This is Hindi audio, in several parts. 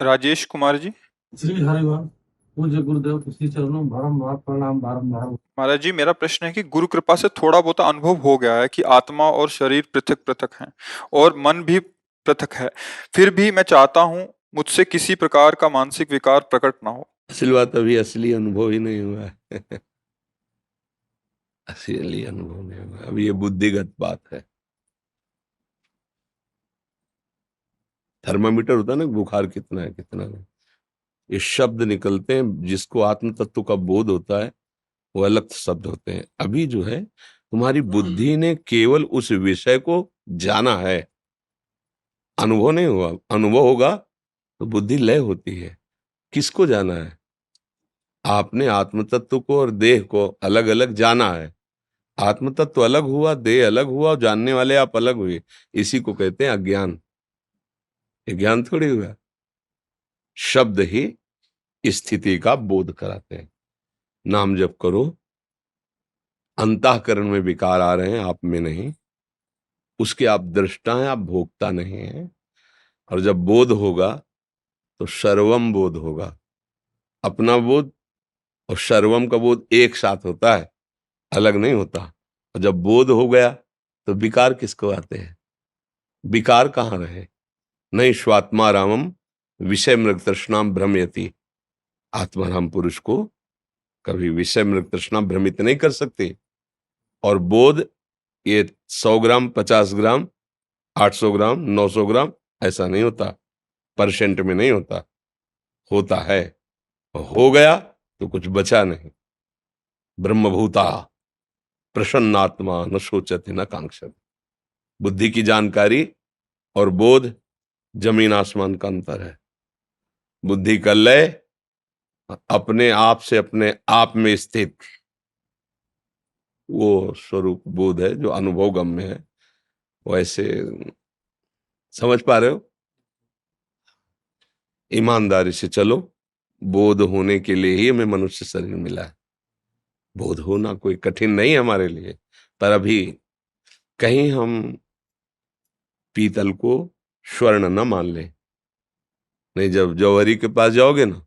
राजेश कुमार जी। श्री हरिवाल पूज्य गुरुदेव के श्री चरणों बारंबार प्रणाम बारंबार। महाराज जी, मेरा प्रश्न है कि गुरु कृपा से थोड़ा बहुत अनुभव हो गया है कि आत्मा और शरीर पृथक पृथक हैं और मन भी पृथक है। फिर भी मैं चाहता हूँ मुझसे किसी प्रकार का मानसिक विकार प्रकट ना हो। असल बात अभी असली अनुभव ही नहीं हुआ है। असली अनुभव नहीं हुआ, अभी ये बुद्धिगत बात है। थर्मामीटर होता है ना, बुखार कितना है कितना नहीं, ये शब्द निकलते हैं। जिसको आत्म तत्व का बोध होता है वो अलग शब्द होते हैं। अभी जो है तुम्हारी बुद्धि ने केवल उस विषय को जाना है, अनुभव नहीं हुआ। अनुभव होगा तो बुद्धि लय होती है। किसको जाना है? आपने आत्म तत्व को और देह को अलग अलग जाना है। आत्म तत्व अलग हुआ, देह अलग हुआ और जानने वाले आप अलग हुए। इसी को कहते हैं अज्ञान। ये ज्ञान थोड़ी हुआ। शब्द ही स्थिति का बोध कराते हैं। नाम जप करो, अंतःकरण में विकार आ रहे हैं, आप में नहीं। उसके आप दृष्टा हैं, आप भोगता नहीं है। और जब बोध होगा तो सर्वम बोध होगा। अपना बोध और सर्वम का बोध एक साथ होता है, अलग नहीं होता। और जब बोध हो गया तो विकार किसको आते हैं? विकार कहाँ रहे? नहीं स्वात्मा रामम विषय मृग तृष्णाम भ्रमयति। आत्माराम पुरुष को कभी विषय मृग तृष्णा भ्रमित नहीं कर सकते। और बोध ये 100 ग्राम, 50 ग्राम, 800 ग्राम, 900 ग्राम ऐसा नहीं होता, परसेंट में नहीं होता, होता है। हो गया तो कुछ बचा नहीं। ब्रह्मभूता प्रसन्नात्मा न सोचते न कांक्षति। बुद्धि की जानकारी और बोध जमीन आसमान का अंतर है। बुद्धि का लय अपने आप से अपने आप में स्थित वो स्वरूप बोध है जो अनुभव गम्य है। वैसे समझ पा रहे हो? ईमानदारी से चलो। बोध होने के लिए ही हमें मनुष्य शरीर मिला है। बोध होना कोई कठिन नहीं है हमारे लिए। पर अभी कहीं हम पीतल को स्वर्ण न मान लें। नहीं, जब जौहरी के पास जाओगे ना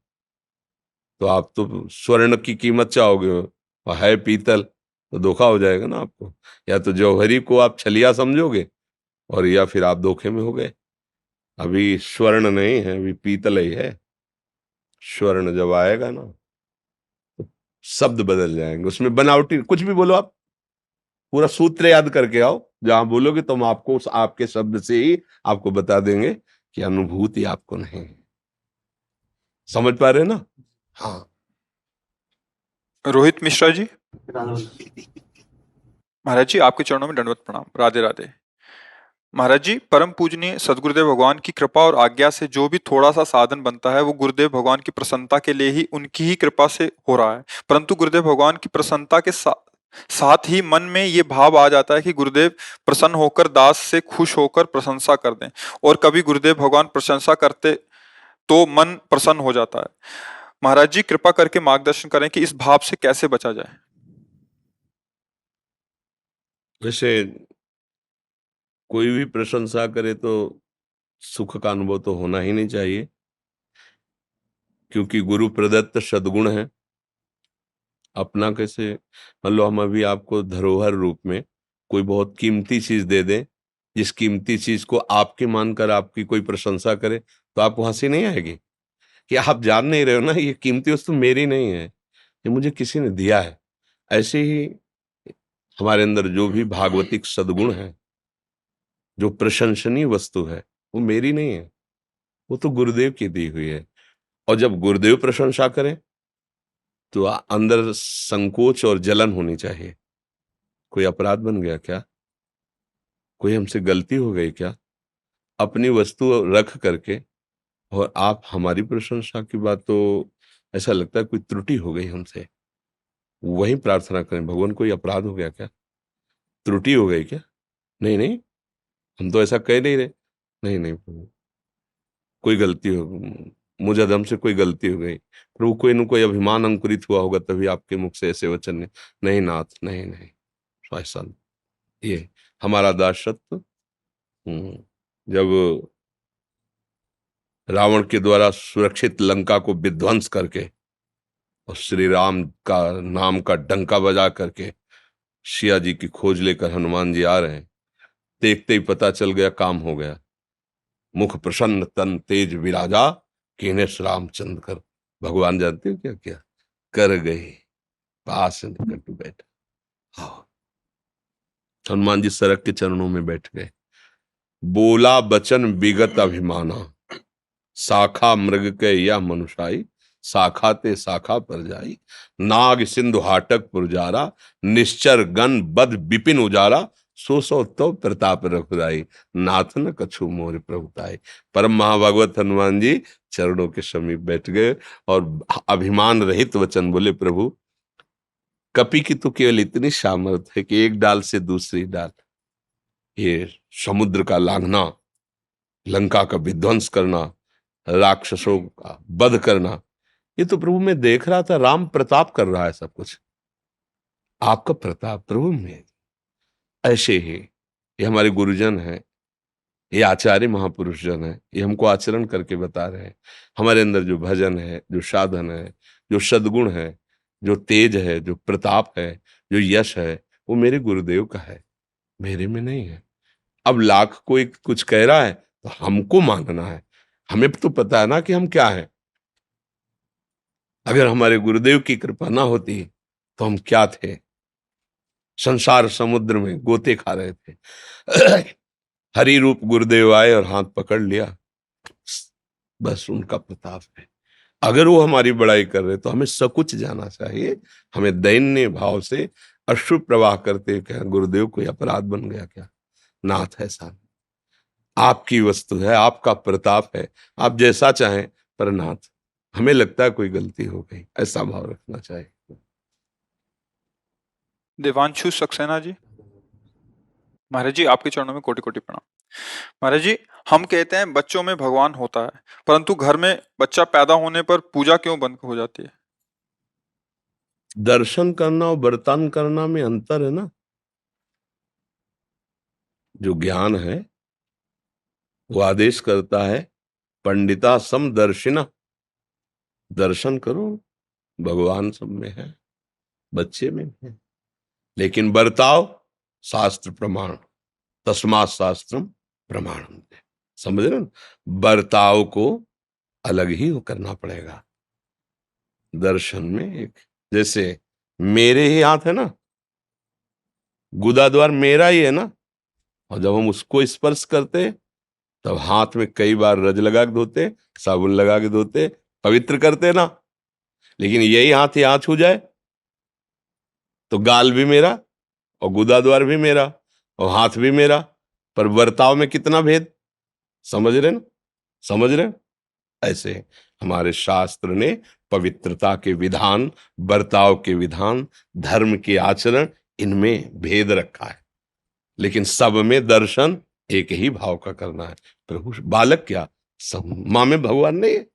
तो आप तो स्वर्ण की कीमत चाहोगे और है पीतल, तो धोखा हो जाएगा ना आपको। या तो जौहरी को आप छलिया समझोगे और या फिर आप धोखे में हो गए। अभी स्वर्ण नहीं है, अभी पीतल ही है। स्वर्ण जब आएगा ना तो शब्द बदल जाएंगे, उसमें बनावटी कुछ भी बोलो आप। पूरा सूत्र याद करके आओ, जहां बोलोगे तो हम आपको उस आपके शब्द से ही आपको बता देंगे कि अनुभूति आपको नहीं है। समझ पा रहे हैं ना? हाँ। रोहित मिश्रा जी। महाराज जी, आपके चरणों में दंडवत प्रणाम। राधे राधे। महाराज जी, परम पूजनीय सदगुरुदेव भगवान की कृपा और आज्ञा से जो भी थोड़ा सा साधन बनता है वो गुरुदेव भगवान की प्रसन्नता के लिए ही, उनकी ही कृपा से हो रहा है। परंतु गुरुदेव भगवान की प्रसन्नता के साथ ही मन में ये भाव आ जाता है कि गुरुदेव प्रसन्न होकर दास से खुश होकर प्रशंसा कर दें। और कभी गुरुदेव भगवान प्रशंसा करते तो मन प्रसन्न हो जाता है। महाराज जी, कृपा करके मार्गदर्शन करें कि इस भाव से कैसे बचा जाए। वैसे कोई भी प्रशंसा करे तो सुख का अनुभव तो होना ही नहीं चाहिए, क्योंकि गुरु प्रदत्त सद्गुण है। अपना कैसे, मान लो हम अभी आपको धरोहर रूप में कोई बहुत कीमती चीज दे दें, जिस कीमती चीज को आपके मानकर आपकी कोई प्रशंसा करे तो आपको हंसी नहीं आएगी कि आप जान नहीं रहे हो ना, ये कीमती वस्तु मेरी नहीं है, ये मुझे किसी ने दिया है। ऐसे ही हमारे अंदर जो भी भागवतिक सद्गुण है, जो प्रशंसनीय वस्तु है, वो मेरी नहीं है, वो तो गुरुदेव की दी हुई है। और जब गुरुदेव प्रशंसा करें तो अंदर संकोच और जलन होनी चाहिए। कोई अपराध बन गया क्या? कोई हमसे गलती हो गई क्या? अपनी वस्तु रख करके और आप हमारी प्रशंसा की बात, तो ऐसा लगता है कोई त्रुटि हो गई हमसे। वही प्रार्थना करें, भगवान कोई अपराध हो गया क्या? त्रुटि हो गई क्या? नहीं नहीं, हम तो ऐसा कह नहीं रहे। नहीं नहीं प्रभु, कोई गलती हो, मुझ अधम से कोई गलती हो गई प्रभु। कोई न कोई अभिमान अंकुरित हुआ होगा तभी आपके मुख से ऐसे वचन ने। नहीं नाथ, नहीं नहीं, तो ऐसा नहीं। ये हमारा दासत्व। जब रावण के द्वारा सुरक्षित लंका को विध्वंस करके और श्री राम का नाम का डंका बजा करके सिया जी की खोज लेकर हनुमान जी आ रहे हैं। देखते ही पता चल गया, काम हो गया। मुख प्रसन्न तन तेज विराजा, कीने रामचंद्र कर। भगवान जानते हो क्या क्या कर गए, पास निकट बैठा। हाँ, हनुमान जी सड़क के चरणों में बैठ गए। बोला बचन विगत अभिमाना, शाखा मृग के यह मनुषाई, शाखा ते शाखा पर जाई। नाग सिंधु हाटक पुरजारा, निश्चर गण बद विपिन उजारा। सो सो तो प्रताप रघुराई, नाथ न कछु मोर प्रभुताई। परम महाभागवत हनुमान जी चरणों के समीप बैठ गए और अभिमान रहित वचन बोले, प्रभु कपि की तो केवल इतनी सामर्थ है कि एक डाल से दूसरी डाल, ये समुद्र का लांघना, लंका का विध्वंस करना, राक्षसों का वध करना, ये तो प्रभु मैं देख रहा था, राम प्रताप कर रहा है सब कुछ। आपका प्रताप प्रभु में ऐसे ही, ये हमारे गुरुजन हैं, ये आचार्य महापुरुष जन है, ये हमको आचरण करके बता रहे हैं। हमारे अंदर जो भजन है, जो साधन है, जो सद्गुण है, जो तेज है, जो प्रताप है, जो यश है, वो मेरे गुरुदेव का है, मेरे में नहीं है। अब लाख कोई कुछ कह रहा है तो हमको मानना है, हमें तो पता है ना कि हम क्या है। अगर हमारे गुरुदेव की कृपा ना होती तो हम क्या थे, संसार समुद्र में गोते खा रहे थे। हरि रूप गुरुदेव आए और हाथ पकड़ लिया, बस उनका प्रताप है। अगर वो हमारी बड़ाई कर रहे तो हमें सकुच जाना चाहिए, हमें दैन्य भाव से अश्रु प्रवाह करते क्या गुरुदेव कोई अपराध बन गया क्या? नाथ ऐसा आपकी वस्तु है, आपका प्रताप है, आप जैसा चाहें, पर नाथ हमें लगता है कोई गलती हो गई, ऐसा भाव रखना चाहिए। देवांशु सक्सेना जी, महाराज जी आपके चरणों में कोटि कोटि प्रणाम। महाराज जी, हम कहते हैं बच्चों में भगवान होता है, परंतु घर में बच्चा पैदा होने पर पूजा क्यों बंद हो जाती है? दर्शन करना और बर्तान करना में अंतर है ना। जो ज्ञान है वो आदेश करता है, पंडिता समदर्शिना, दर्शन करो, भगवान सब में है, बच्चे में है। लेकिन बर्ताव शास्त्र प्रमाण, तस्मात् शास्त्रम प्रमाणम, समझ रहे ना? बर्ताव को अलग ही करना पड़ेगा। दर्शन में एक, जैसे मेरे ही हाथ है ना, गुदा द्वार मेरा ही है ना, और जब हम उसको स्पर्श करते तब हाथ में कई बार रज लगा के धोते, साबुन लगा के धोते, पवित्र करते ना। लेकिन यही हाथ यहाँ छू जाए तो गाल भी मेरा और गुदा द्वार भी मेरा और हाथ भी मेरा, पर बर्ताव में कितना भेद, समझ रहे ना? समझ रहे? ऐसे हमारे शास्त्र ने पवित्रता के विधान, बर्ताव के विधान, धर्म के आचरण, इनमें भेद रखा है। लेकिन सब में दर्शन एक ही भाव का करना है। प्रभु बालक क्या, सब माँ में भगवान नहीं है,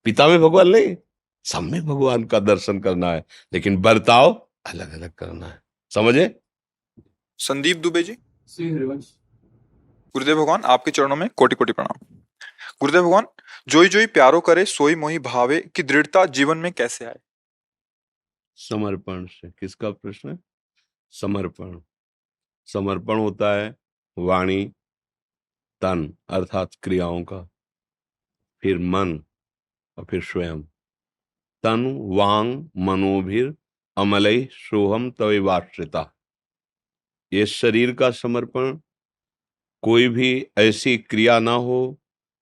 पिता में भगवान नहीं है, सब में भगवान का दर्शन करना है, लेकिन बर्ताव अलग अलग करना है। समझे? संदीप दुबे जी, श्री हरिवंश। गुरुदेव भगवान आपके चरणों में कोटि कोटि प्रणाम। गुरुदेव भगवान, जोई जोई प्यारो करे सोई मोहि भावे की दृढ़ता जीवन में कैसे आए? समर्पण से। किसका प्रश्न है? समर्पण। समर्पण होता है वाणी तन अर्थात क्रियाओं का, फिर मन और फिर स्वयं। तन वांग मनोभिर अमलई सोहम तवेवाश्रिता, ये शरीर का समर्पण। कोई भी ऐसी क्रिया ना हो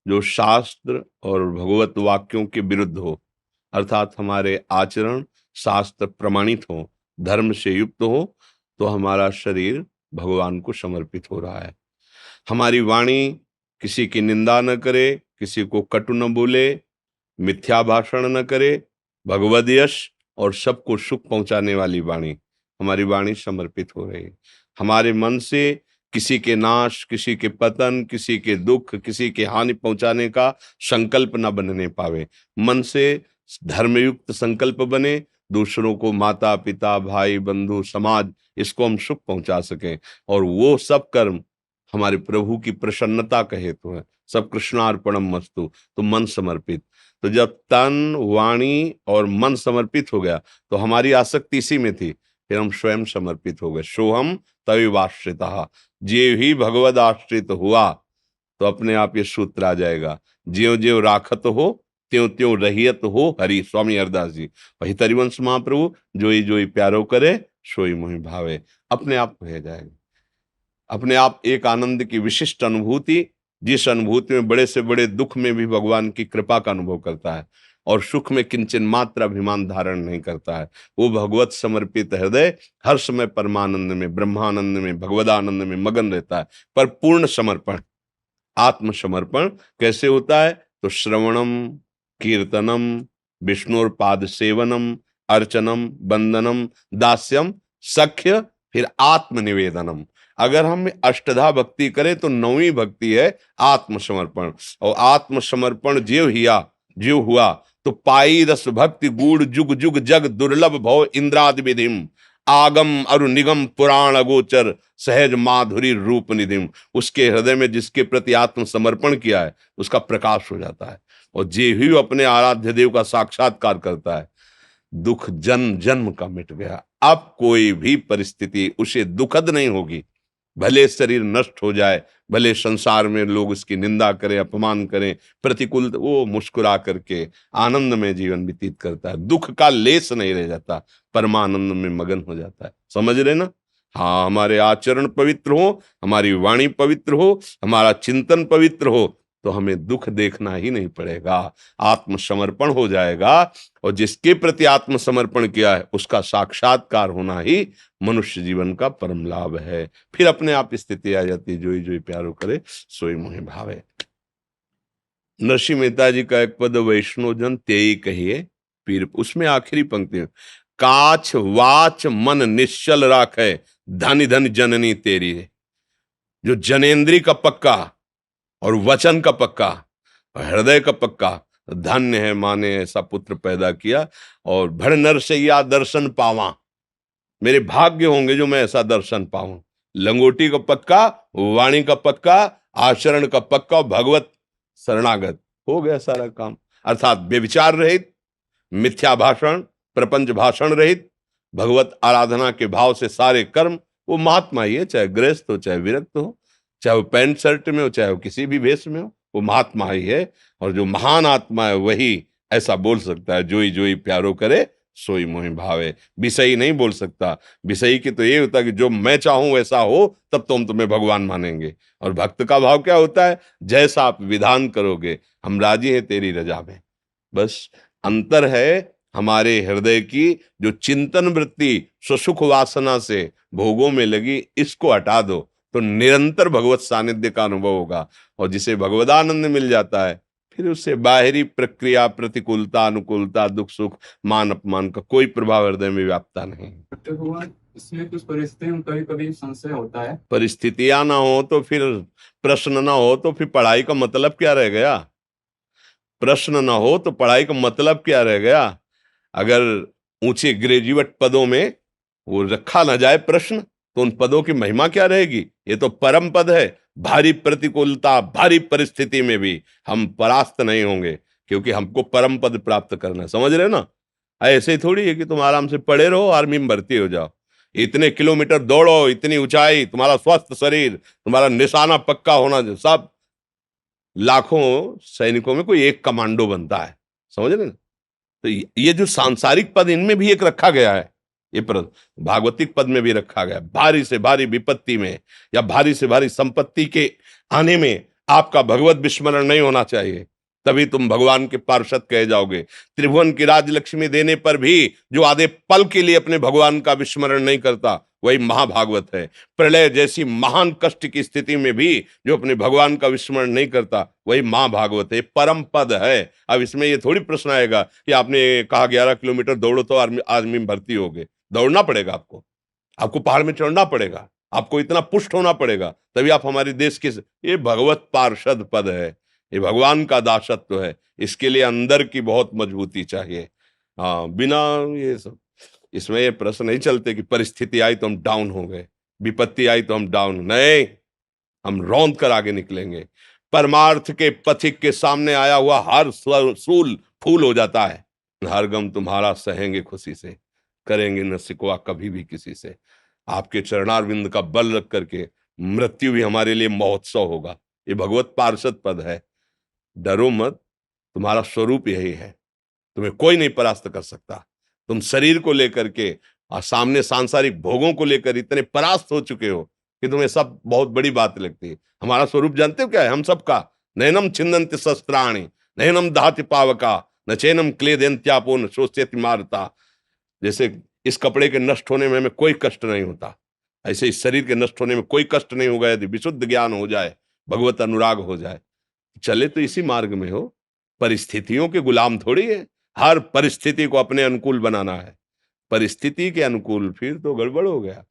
जो शास्त्र और भगवत वाक्यों के विरुद्ध हो, अर्थात हमारे आचरण शास्त्र प्रमाणित हो, धर्म से युक्त हो, तो हमारा शरीर भगवान को समर्पित हो रहा है। हमारी वाणी किसी की निंदा न करे, किसी को कटु न बोले, मिथ्या भाषण न करे, भगवद यश और सबको सुख पहुंचाने वाली वाणी, हमारी वाणी समर्पित हो रही है। हमारे मन से किसी के नाश, किसी के पतन, किसी के दुख, किसी के हानि पहुंचाने का संकल्प न बनने पावे। मन से धर्मयुक्त संकल्प बने, दूसरों को, माता पिता भाई बंधु समाज, इसको हम सुख पहुंचा सकें। और वो सब कर्म हमारे प्रभु की प्रसन्नता का हेतु है। सब कृष्णार्पणम मस्तु, तो मन समर्पित। तो जब तन, वाणी और मन समर्पित हो गया तो हमारी आसक्ति इसी में थी, फिर हम स्वयं समर्पित हो गए। सोहम तविवाश्रितः, जे ही भगवद आश्रित हुआ तो अपने आप ये सूत्र आ जाएगा, ज्यों ज्यों राखत हो त्यों त्यों रहियत हो हरि। स्वामी हरदास जी, वही तरिवंश महाप्रभु, जोई जोई प्यारो करे सोई मोहि भावे, अपने आप हो जाएगा। अपने आप एक आनंद की विशिष्ट अनुभूति, जिस अनुभूति में बड़े से बड़े दुख में भी भगवान की कृपा का अनुभव करता है और सुख में किंचन मात्र अभिमान धारण नहीं करता है, वो भगवत समर्पित हृदय हर समय परमानंद में, ब्रह्मानंद में, भगवदानंद में मगन रहता है। पर पूर्ण समर्पण, आत्मसमर्पण कैसे होता है? तो श्रवणम, कीर्तनम, विष्णुर्पाद सेवनम, अर्चनम, वंदनम, दास्यम, सख्य, फिर आत्मनिवेदनम। अगर हम अष्टधा भक्ति करें तो नौवीं भक्ति है आत्मसमर्पण। और आत्मसमर्पण ज्यों हुआ तो पाई रस भक्ति गूढ़ जुग जुग जग दुर्लभ भव इंद्रादि विधिम, आगम अरु निगम पुराण अगोचर सहज माधुरी रूप निधिम। उसके हृदय में जिसके प्रति आत्म समर्पण किया है उसका प्रकाश हो जाता है, और जे ही अपने आराध्य देव का साक्षात्कार करता है, दुख जन्म जन्म का मिट गया। अब कोई भी परिस्थिति उसे दुखद नहीं होगी, भले शरीर नष्ट हो जाए, भले संसार में लोग उसकी निंदा करें, अपमान करें, प्रतिकूल, वो मुस्कुरा करके आनंद में जीवन व्यतीत करता है। दुख का लेस नहीं रह जाता, परमानंद में मगन हो जाता है। समझ रहे ना? हाँ, हमारे आचरण पवित्र हो, हमारी वाणी पवित्र हो, हमारा चिंतन पवित्र हो, तो हमें दुख देखना ही नहीं पड़ेगा, आत्मसमर्पण हो जाएगा। और जिसके प्रति आत्मसमर्पण किया है उसका साक्षात्कार होना ही मनुष्य जीवन का परम लाभ है। फिर अपने आप स्थिति आ जाती है, जोई जोई प्यारो करे सोई मोहि भावे। नरसिंह मेहता जी का एक पद, वैष्णव जन तेई कहिए पीर, उसमें आखिरी पंक्ति में, काछ वाच मन निश्चल राखे धन धन जननी तेरी। जो जनेन्द्री का पक्का और वचन का पक्का और हृदय का पक्का, धन्य है माने ऐसा पुत्र पैदा किया। और भड़ नरसैया दर्शन पावा, मेरे भाग्य होंगे जो मैं ऐसा दर्शन पाऊं। लंगोटी का पक्का, वाणी का पक्का, आचरण का पक्का, भगवत शरणागत, हो गया सारा काम। अर्थात व्यभिचार रहित, मिथ्या भाषण, प्रपंच भाषण रहित, भगवत आराधना के भाव से सारे कर्म। वो महात्मा ही है, चाहे गृहस्थ हो, चाहे विरक्त हो, चाहे वो पैंट शर्ट में हो, चाहे वो किसी भी वेश में हो, वो महात्मा ही है। और जो महान आत्मा है वही ऐसा बोल सकता है, जोई जोई प्यारो करे सोई मोहि भावे। विषयी नहीं बोल सकता। विषयी की तो ये होता है कि जो मैं चाहूं वैसा हो तब तो हम तुम्हें भगवान मानेंगे। और भक्त का भाव क्या होता है? जैसा आप विधान करोगे हम राजी हैं तेरी रजा में। बस अंतर है हमारे हृदय की जो चिंतन वृत्ति स्वसुख वासना से भोगों में लगी, इसको हटा दो तो निरंतर भगवत सानिध्य का अनुभव होगा। और जिसे भगवदानंद मिल जाता है फिर उससे बाहरी प्रक्रिया, प्रतिकूलता, अनुकूलता, दुख सुख, मान अपमान का कोई प्रभाव हृदय में व्यापता नहीं। तो भगवान, इसमें कुछ परिस्थितियों में कभी कभी संशय होता है। परिस्थितियां ना हो तो फिर प्रश्न ना हो तो फिर पढ़ाई का मतलब क्या रह गया? प्रश्न ना हो तो पढ़ाई का मतलब क्या रह गया? अगर ऊंचे ग्रेजुएट पदों में वो रखा ना जाए प्रश्न तो उन पदों की महिमा क्या रहेगी? ये तो परम पद है। भारी प्रतिकूलता, भारी परिस्थिति में भी हम परास्त नहीं होंगे, क्योंकि हमको परम पद प्राप्त करना है। समझ रहे हो ना? ऐसे ही थोड़ी है कि तुम आराम से पड़े रहो, आर्मी में भर्ती हो जाओ, इतने किलोमीटर दौड़ो, इतनी ऊंचाई, तुम्हारा स्वस्थ शरीर, तुम्हारा निशाना पक्का होना, सब लाखों सैनिकों में कोई एक कमांडो बनता है। समझ रहे ना? तो ये जो सांसारिक पद, इनमें भी एक रखा गया है, ये पद भागवतिक पद में भी रखा गया। भारी से भारी विपत्ति में या भारी से भारी संपत्ति के आने में आपका भगवत विस्मरण नहीं होना चाहिए, तभी तुम भगवान के पार्षद कहे जाओगे। त्रिभुवन की राजलक्ष्मी देने पर भी जो आधे पल के लिए अपने भगवान का विस्मरण नहीं करता वही महाभागवत है। प्रलय जैसी महान कष्ट की स्थिति में भी जो अपने भगवान का विस्मरण नहीं करता वही महाभागवत है, परम पद है। अब इसमें ये थोड़ी प्रश्न आएगा कि आपने कहा 11 किलोमीटर दौड़ो तो आर्मी में भर्ती होगे। दौड़ना पड़ेगा, आपको पहाड़ में चढ़ना पड़ेगा, आपको इतना पुष्ट होना पड़ेगा, तभी आप हमारे देश के। ये भगवत पार्षद पद है, ये भगवान का दासत्व है। इसके लिए अंदर की बहुत मजबूती चाहिए। हाँ, बिना ये सब इसमें ये प्रश्न नहीं चलते कि परिस्थिति आई तो हम डाउन हो गए, विपत्ति आई तो हम डाउन नहीं। हम रौंद कर आगे निकलेंगे। परमार्थ के पथिक के सामने आया हुआ हर सूल फूल हो जाता है। हर गम तुम्हारा सहेंगे खुशी से, करेंगे न सिकवा कभी भी किसी से। आपके चरणारविंद का बल रख करके मृत्यु भी हमारे लिए महोत्सव होगा। ये भगवत पार्षद पद है। डरो मत, तुम्हारा स्वरूप यही है, तुम्हें कोई नहीं परास्त कर सकता। तुम शरीर को लेकर के और सामने सांसारिक भोगों को लेकर इतने परास्त हो चुके हो कि तुम्हें सब बहुत बड़ी बात लगती है। हमारा स्वरूप जानते हो क्या है? हम सबका नैनम छिन्दन्ति शस्त्राणि नैनम दहति पावका न चैनम क्लेदयन्त्यापो न शोष्यति मारता। जैसे इस कपड़े के नष्ट होने में हमें कोई कष्ट नहीं होता, ऐसे इस शरीर के नष्ट होने में कोई कष्ट नहीं होगा यदि विशुद्ध ज्ञान हो जाए, भगवत अनुराग हो जाए। चले तो इसी मार्ग में हो, परिस्थितियों के गुलाम थोड़ी है। हर परिस्थिति को अपने अनुकूल बनाना है। परिस्थिति के अनुकूल फिर तो गड़बड़ हो गया।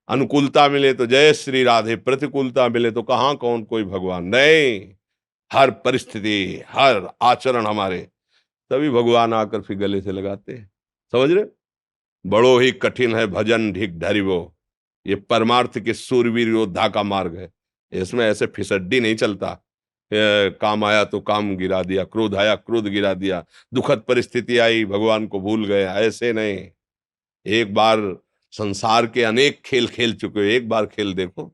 अनुकूलता मिले तो जय श्री राधे, प्रतिकूलता मिले तो कहां कौन कोई भगवान। नहीं, हर परिस्थिति हर आचरण हमारे, तभी भगवान आकर फिर गले से लगाते हैं। समझ रहे? बड़ो ही कठिन है भजन ढिक ढरिवो, ये परमार्थ के सूरवीर योद्धा का मार्ग है। इसमें ऐसे फिसड्डी नहीं चलता। काम आया तो काम गिरा दिया, क्रोध आया क्रोध गिरा दिया, दुखद परिस्थिति आई भगवान को भूल गए, ऐसे नहीं। एक बार संसार के अनेक खेल खेल चुके हो, एक बार खेल देखो।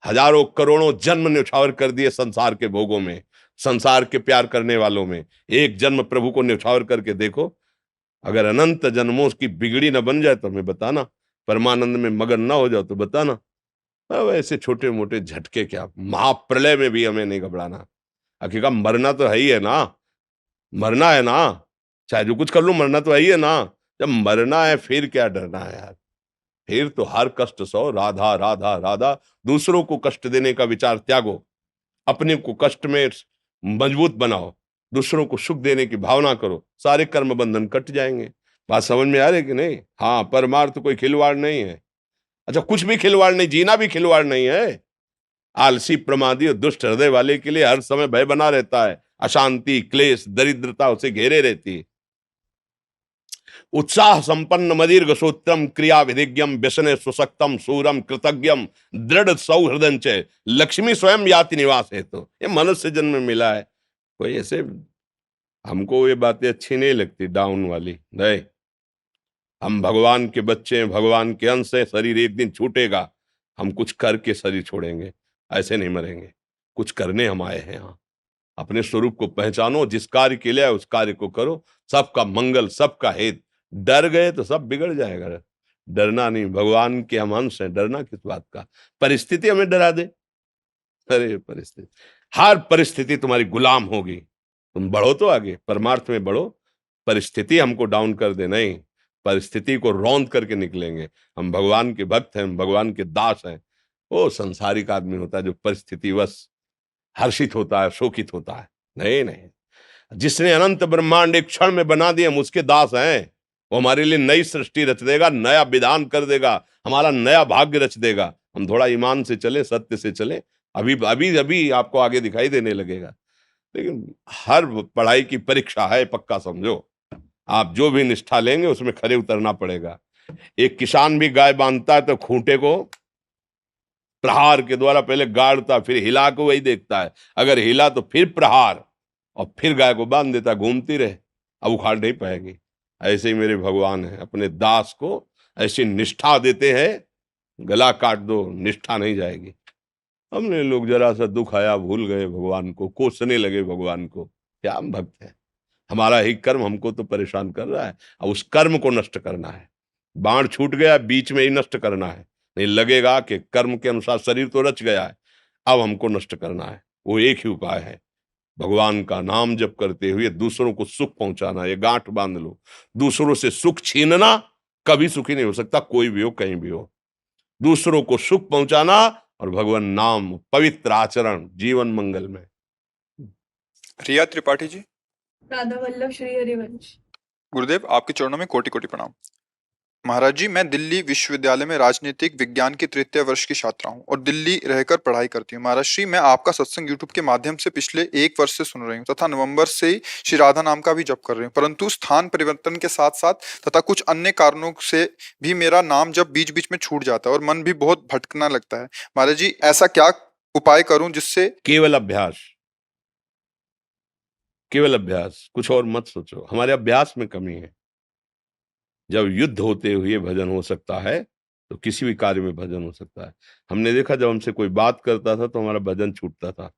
हजारों करोड़ों जन्म न्यौछावर कर दिए संसार के भोगों में, संसार के प्यार करने वालों में। एक जन्म प्रभु को न्यौछावर करके देखो। अगर अनंत जन्मों की बिगड़ी न बन जाए तो हमें बताना, परमानंद में मगन ना हो जाओ तो बताना। अब ऐसे छोटे मोटे झटके क्या, महाप्रलय में भी हमें नहीं घबराना। हकीकत मरना तो है ही है ना, मरना है ना, चाहे जो कुछ कर लूं मरना तो है ही है ना। जब मरना है फिर क्या डरना है यार। फिर तो हर कष्ट सो, राधा राधा राधा। दूसरों को कष्ट देने का विचार त्यागो, अपने को कष्ट में मजबूत बनाओ, दूसरों को सुख देने की भावना करो, सारे कर्म बंधन कट जाएंगे। बात समझ में आ रही कि नहीं? हाँ, परमार्थ कोई खिलवाड़ नहीं है। अच्छा, कुछ भी खिलवाड़ नहीं, जीना भी खिलवाड़ नहीं है। आलसी प्रमादी और दुष्ट हृदय वाले के लिए हर समय भय बना रहता है। अशांति क्लेश दरिद्रता उसे घेरे रहती है। उत्साह संपन्न मदीर्घ सूत्रम क्रिया विधिज्ञम व्यसने सुशक्तम सूरम कृतज्ञम दृढ़ सौहृदं च लक्ष्मी स्वयं याति निवास है। तो ये मनुष्य जन्म में मिला है। कोई ऐसे हमको ये बातें अच्छी नहीं लगती डाउन वाली। नहीं, हम भगवान के बच्चे हैं, भगवान के अंश हैं। शरीर एक दिन छूटेगा, हम कुछ करके शरीर छोड़ेंगे, ऐसे नहीं मरेंगे। कुछ करने हम आए हैं यहाँ। अपने स्वरूप को पहचानो, जिस कार्य के लिए उस कार्य को करो, सबका मंगल सबका हित। डर गए तो सब बिगड़ जाएगा। डरना नहीं, भगवान के हम अंश हैं, डरना किस बात का। परिस्थिति हमें डरा दे, अरे परिस्थिति, हर परिस्थिति तुम्हारी गुलाम होगी। तुम बढ़ो तो आगे, परमार्थ में बढ़ो। परिस्थिति हमको डाउन कर दे नहीं, परिस्थिति को रौंद करके निकलेंगे। हम भगवान के भक्त हैं, हम भगवान के दास हैं। वो संसारिक आदमी होता है जो परिस्थितिवश हर्षित होता है, शोकित होता है। नहीं नहीं, जिसने अनंत ब्रह्मांड एक क्षण में बना दिए, हम उसके दास हैं। वो हमारे लिए नई सृष्टि रच देगा, नया विधान कर देगा, हमारा नया भाग्य रच देगा। हम थोड़ा ईमान से चले, सत्य से चले, अभी अभी अभी आपको आगे दिखाई देने लगेगा। लेकिन हर पढ़ाई की परीक्षा है, पक्का समझो। आप जो भी निष्ठा लेंगे उसमें खरे उतरना पड़ेगा। एक किसान भी गाय बांधता है तो खूंटे को प्रहार के द्वारा पहले गाड़ता, फिर हिला को वही देखता है। अगर हिला तो फिर प्रहार, और फिर गाय को बांध देता, घूमती रहे, अब उखाड़ नहीं पाएगी। ऐसे ही मेरे भगवान है, अपने दास को ऐसी निष्ठा देते हैं, गला काट दो, निष्ठा नहीं जाएगी। हमने लोग जरा सा दुख आया भूल गए भगवान को, कोसने लगे भगवान को। क्या हम भक्त हैं? हमारा ही कर्म हमको तो परेशान कर रहा है, अब उस कर्म को नष्ट करना है। बाण छूट गया, बीच में ही नष्ट करना है। नहीं लगेगा कि कर्म के अनुसार शरीर तो रच गया है, अब हमको नष्ट करना है। वो एक ही उपाय है, भगवान का नाम जप करते हुए दूसरों को सुख पहुंचाना। ये गांठ बांध लो, दूसरों से सुख छीनना कभी सुखी नहीं हो सकता, कोई भी हो कहीं भी हो। दूसरों को सुख पहुंचाना और भगवान नाम, पवित्र आचरण, जीवन मंगल में। रिया त्रिपाठी जी। राधा वल्लभ श्री हरिवंश। गुरुदेव, आपके चरणों में कोटि कोटि प्रणाम। महाराज जी, मैं दिल्ली विश्वविद्यालय में राजनीतिक विज्ञान की तृतीय वर्ष की छात्रा हूँ और दिल्ली रहकर पढ़ाई करती हूँ। महाराज श्री, मैं आपका सत्संग यूट्यूब के माध्यम से पिछले 1 वर्ष से सुन रही हूँ तथा नवंबर से ही श्री राधा नाम का भी जप कर रही हूँ, परंतु स्थान परिवर्तन के साथ साथ तथा कुछ अन्य कारणों से भी मेरा नाम जब बीच बीच में छूट जाता है और मन भी बहुत भटकना लगता है। महाराज जी, ऐसा क्या उपाय करूं जिससे केवल अभ्यास, केवल अभ्यास, कुछ और मत सोचो। हमारे अभ्यास में कमी है। जब युद्ध होते हुए भजन हो सकता है तो किसी भी कार्य में भजन हो सकता है। हमने देखा जब हमसे कोई बात करता था तो हमारा भजन छूटता था।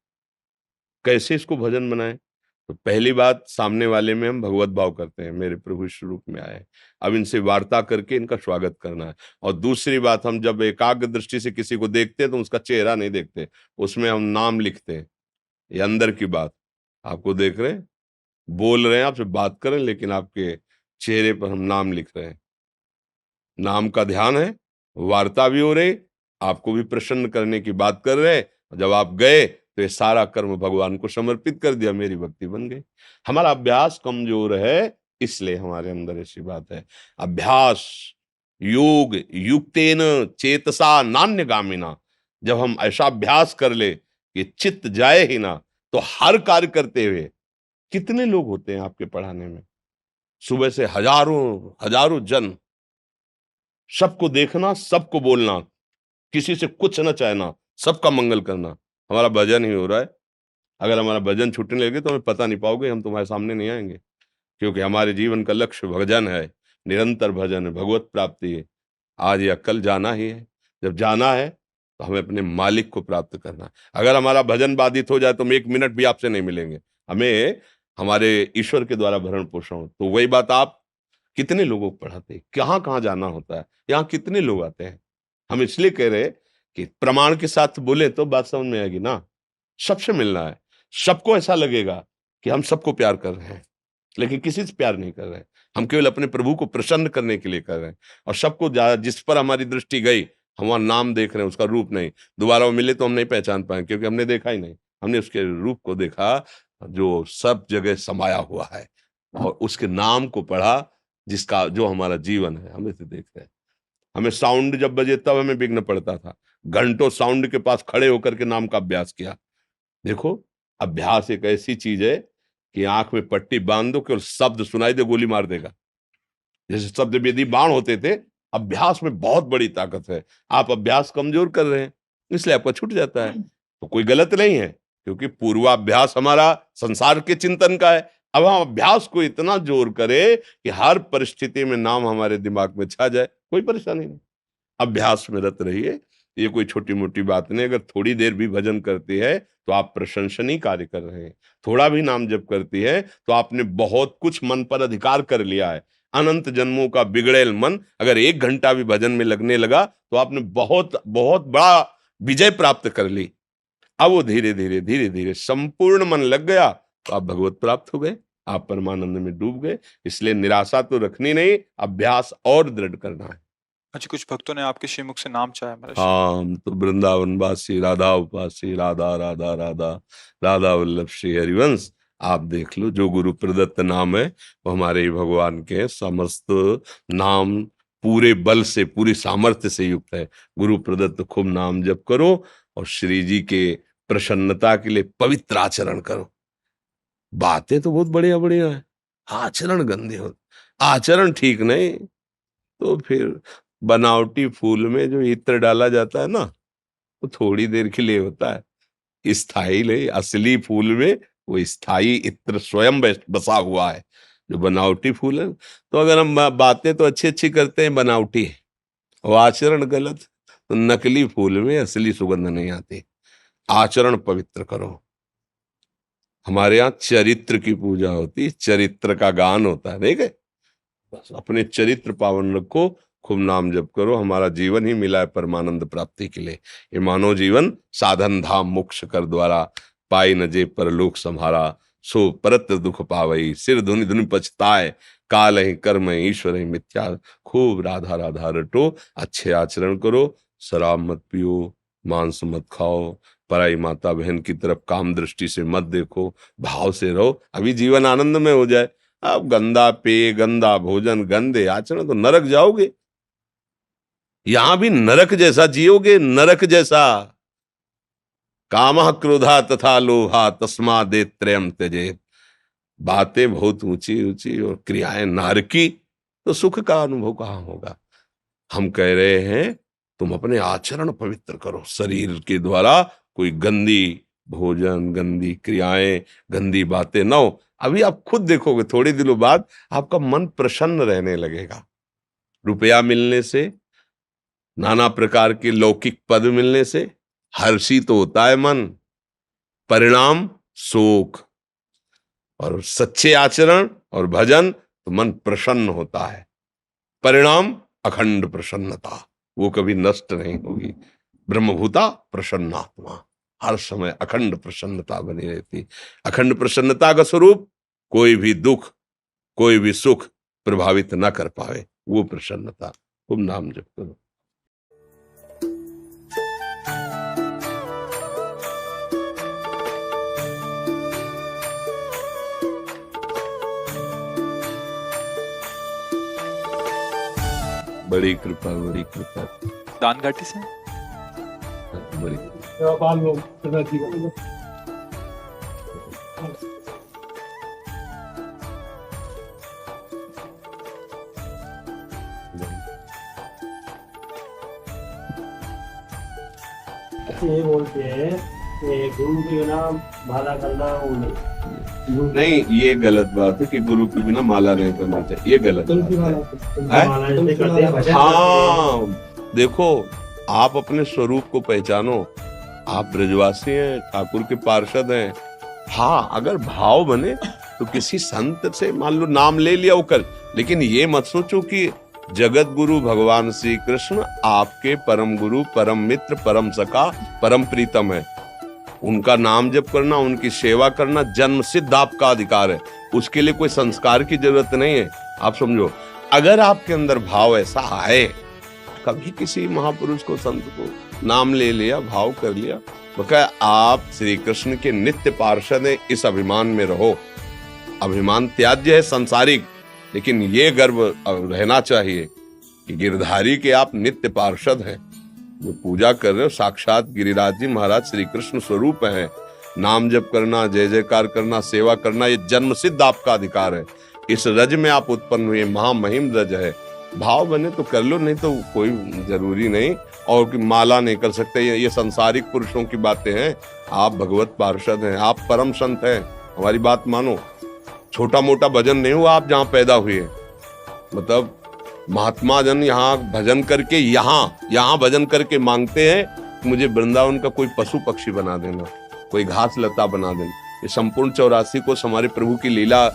कैसे इसको भजन बनाएं? तो पहली बात, सामने वाले में हम भगवत भाव करते हैं, मेरे प्रभु इस रूप में आए, अब इनसे वार्ता करके इनका स्वागत करना है। और दूसरी बात, हम जब एकाग्र दृष्टि से किसी को देखते हैं तो उसका चेहरा नहीं देखते, उसमें हम नाम लिखते हैं। ये अंदर की बात, आपको देख रहे हैं, बोल रहे हैं, आपसे बात करें, लेकिन आपके चेहरे पर हम नाम लिख रहे हैं। नाम का ध्यान है, वार्ता भी हो रही, आपको भी प्रसन्न करने की बात कर रहे हैं। जब आप गए तो ये सारा कर्म भगवान को समर्पित कर दिया, मेरी भक्ति बन गई। हमारा अभ्यास कमजोर है, इसलिए हमारे अंदर ऐसी बात है। अभ्यास योग युक्तेन चेतसा नान्यगामिना, जब हम ऐसा अभ्यास कर ले कि चित्त जाए ही ना, तो हर कार्य करते हुए, कितने लोग होते हैं आपके पढ़ाने में, सुबह से हजारों हजारों जन, सबको देखना, सबको बोलना, किसी से कुछ न चाहना, सबका मंगल करना, हमारा भजन ही हो रहा है। अगर हमारा भजन छूटने लगे तो हमें पता नहीं पाओगे, हम तुम्हारे सामने नहीं आएंगे, क्योंकि हमारे जीवन का लक्ष्य भजन है, निरंतर भजन है, भगवत प्राप्ति है। आज या कल जाना ही है, जब जाना है तो हमें अपने मालिक को प्राप्त करना है। अगर हमारा भजन बाधित हो जाए तो हम 1 मिनट भी आपसे नहीं मिलेंगे, हमें हमारे ईश्वर के द्वारा भरण पोषण हो। तो वही बात, आप कितने लोगों को पढ़ाते हैं, कहाँ कहाँ जाना होता है, यहाँ कितने लोग आते हैं। हम इसलिए कह रहे कि प्रमाण के साथ बोले तो बात समझ में आएगी ना। सबसे मिलना है, सबको ऐसा लगेगा कि हम सबको प्यार कर रहे हैं, लेकिन किसी से प्यार नहीं कर रहे हैं, हम केवल अपने प्रभु को प्रसन्न करने के लिए कर रहे हैं। और सबको जिस पर हमारी दृष्टि गई, हम वहां नाम देख रहे हैं, उसका रूप नहीं। दोबारा वो मिले तो हम नहीं पहचान पाए, क्योंकि हमने देखा ही नहीं, हमने उसके रूप को देखा जो सब जगह समाया हुआ है, और उसके नाम को पढ़ा जिसका, जो हमारा जीवन है, हम इसे देख रहे हैं। हमें साउंड जब बजे तब हमें विघ्न पड़ता था, घंटों साउंड के पास खड़े होकर के नाम का अभ्यास किया। देखो, अभ्यास एक ऐसी चीज है कि आंख में पट्टी बांध दो, केवल शब्द सुनाई दे, गोली मार देगा। जैसे शब्द वेदी बाण होते थे, अभ्यास में बहुत बड़ी ताकत है। आप अभ्यास कमजोर कर रहे हैं, इसलिए आपका छूट जाता है। तो कोई गलत नहीं है, क्योंकि पूर्वाभ्यास हमारा संसार के चिंतन का है। अब हम अभ्यास को इतना जोर करें कि हर परिस्थिति में नाम हमारे दिमाग में छा जाए, कोई परेशानी नहीं। अभ्यास में रत रहिए, ये कोई छोटी मोटी बात नहीं। अगर थोड़ी देर भी भजन करती है तो आप प्रशंसनीय कार्य कर रहे हैं। थोड़ा भी नाम जप करती है तो आपने बहुत कुछ मन पर अधिकार कर लिया है। अनंत जन्मों का बिगड़ेल मन अगर 1 घंटा भी भजन में लगने लगा तो आपने बहुत बहुत बड़ा विजय प्राप्त कर ली। अब वो धीरे धीरे धीरे धीरे संपूर्ण मन लग गया तो आप भगवत प्राप्त हो गए, आप परमानंद में डूब गए। इसलिए निराशा तो रखनी नहीं, अभ्यास और दृढ़ करना है। अच्छा, कुछ भक्तों ने आपके श्रीमुख से नाम चाहा महाराज। हाँ, हम तो वृंदावन वासी, राधा उपासी, राधा राधा राधा, राधा वल्लभ श्री हरिवंश। आप देख लो, जो गुरु प्रदत्त नाम है वो हमारे ही भगवान के समस्त नाम पूरे बल से, पूरी सामर्थ्य से युक्त है। गुरु प्रदत्त खूब नाम जप करो और श्री जी के प्रसन्नता के लिए पवित्र आचरण करो। बातें तो बहुत बढ़िया बढ़िया है, आचरण गंदे हो, आचरण ठीक नहीं तो फिर बनावटी फूल में जो इत्र डाला जाता है ना, वो थोड़ी देर के लिए होता है, स्थायी नहीं। असली फूल में वो स्थायी इत्र स्वयं बसा हुआ है। जो बनावटी फूल है, तो अगर हम बातें तो अच्छी अच्छी करते हैं, बनावटी है, और आचरण गलत, तो नकली फूल में असली सुगंध नहीं आती। आचरण पवित्र करो। हमारे यहाँ चरित्र की पूजा होती है, चरित्र का गान होता है, ठीक है। बस अपने चरित्र पावन रखो, खूब नाम जप करो। हमारा जीवन ही मिला है परमानंद प्राप्ति के लिए। ये मानव जीवन साधन धाम मोक्ष कर द्वारा, पाई न जे परलोक संहारा, सो परत्र दुख पावई, सिर धुनि धुनि पछताए, काल ही कर्म ईश्वर ही मिथ्या। खूब राधा राधा रटो, अच्छे आचरण करो, शराब मत पियो, मांस मत खाओ, पराई माता बहन की तरफ काम दृष्टि से मत देखो, भाव से रहो, अभी जीवन आनंद में हो जाए। अब गंदा पेय, गंदा भोजन, गंदे आचरण, तो नरक जाओगे। यहां भी नरक जैसा जियोगे, नरक जैसा। कामः क्रोधा तथा लोभा तस्मा दे त्रयम त्यजेत। बातें बहुत ऊंची ऊंची और क्रियाएं नारकी, तो सुख का अनुभव कहां होगा। हम कह रहे हैं तुम अपने आचरण पवित्र करो, शरीर के द्वारा कोई गंदी भोजन, गंदी क्रियाएं, गंदी बातें ना हो। अभी आप खुद देखोगे थोड़े दिनों बाद आपका मन प्रसन्न रहने लगेगा। रुपया मिलने से, नाना प्रकार के लौकिक पद मिलने से हर्षित होता है मन, परिणाम शोक। और सच्चे आचरण और भजन तो मन प्रसन्न होता है, परिणाम अखंड प्रसन्नता, वो कभी नष्ट नहीं होगी। ब्रह्मभूता प्रसन्नात्मा, हर समय अखंड प्रसन्नता बनी रहती। अखंड प्रसन्नता का स्वरूप कोई भी दुख, कोई भी सुख प्रभावित न कर पावे, वो प्रसन्नता। खूब नाम जप करो। बड़ी कृपा, बड़ी कृपा, दान घाटी से बड़ी बाल लोग सदा जीवन ये बोलते हैं कि गुरु के बिना माला करना वो नहीं, ये गलत बात है कि गुरु के बिना माला नहीं करना चाहिए, ये गलत बात है। हाँ, देखो, आप अपने स्वरूप को पहचानो। आप ब्रजवासी हैं, ठाकुर के पार्षद हैं। हाँ, अगर भाव बने तो किसी संत से मान लो नाम ले लिया वो कर, लेकिन ये मत सोचो कि जगत गुरु भगवान श्री कृष्ण आपके परम गुरु, परम मित्र, परम सखा, परम प्रीतम है। उनका नाम जप करना, उनकी सेवा करना जन्म सिद्ध आपका अधिकार है। उसके लिए कोई संस्कार की जरूरत नहीं है। आप समझो, अगर आपके अंदर भाव ऐसा आए, कभी किसी महापुरुष को, संत को नाम ले लिया, भाव कर लिया, तो क्या आप श्री कृष्ण के नित्य पार्षद हैं, इस अभिमान में रहो। अभिमान त्याज्य है, संसारिक, लेकिन ये गर्व रहना चाहिए कि गिरधारी के आप नित्य पार्षद हैं। जो पूजा कर रहे हो साक्षात गिरिराज जी महाराज श्री कृष्ण स्वरूप है। नाम जप करना, जय जयकार करना, सेवा करना, ये जन्म सिद्ध आपका अधिकार है। इस रज में आप उत्पन्न हुए, महामहिम रज है। भाव बने तो कर लो, नहीं तो कोई जरूरी नहीं। और कि माला नहीं कर सकते, ये संसारिक पुरुषों की बातें हैं। आप भगवत पार्षद हैं, आप परम संत हैं, हमारी बात मानो। छोटा मोटा भजन नहीं हुआ आप जहाँ पैदा हुए, मतलब महात्मा जन यहाँ भजन करके, यहाँ भजन करके मांगते हैं मुझे वृंदावन का कोई पशु पक्षी बना देना, कोई घास लता बना देना। ये संपूर्ण 84 कोस हमारे प्रभु की लीला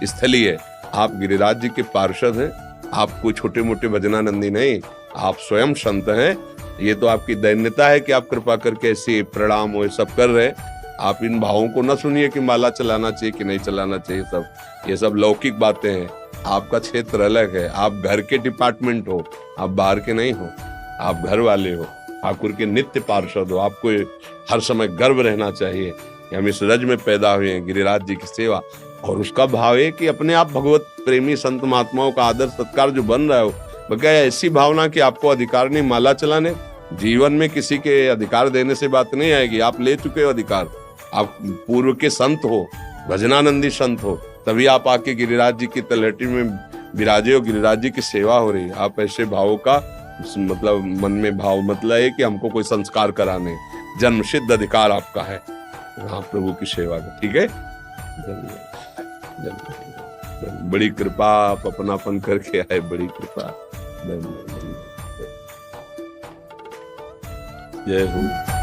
स्थली है। आप गिरिराज जी के पार्षद हैं, आप कोई छोटे मोटे भजनानंदी नहीं, आप स्वयं संत हैं। ये तो आपकी दैन्यता है कि आप कृपा करके ऐसे प्रणाम वो सब कर रहे। आप इन भावों को न सुनिए कि माला चलाना चाहिए कि नहीं चलाना चाहिए, ये सब लौकिक बातें हैं। आपका क्षेत्र अलग है, आप घर के डिपार्टमेंट हो, आप बाहर के नहीं हो, आप घर वाले हो, ठाकुर के नित्य पार्षद हो। आपको हर समय गर्व रहना चाहिए कि हम इस रज में पैदा हुए हैं, गिरिराज जी की सेवा। और उसका भाव है कि अपने आप भगवत प्रेमी संत महात्माओं का आदर सत्कार जो बन रहा हो, बकाया ऐसी भावना कि आपको अधिकार नहीं माला चलाने। जीवन में किसी के अधिकार देने से बात नहीं आएगी, आप ले चुके हो अधिकार। आप पूर्व के संत हो, भजनानंदी संत हो, तभी आप आके गिरिराज जी की तलहटी में विराजे हो, गिरिराज जी की सेवा हो रही है। आप ऐसे भावों का मतलब मन में भाव मतलब है कि हमको कोई संस्कार कराने, जन्म सिद्ध अधिकार आपका है हाँ प्रभु की सेवा का। ठीक है, बड़ी कृपा, आप अपनापन करके आए, बड़ी कृपा। जय हो।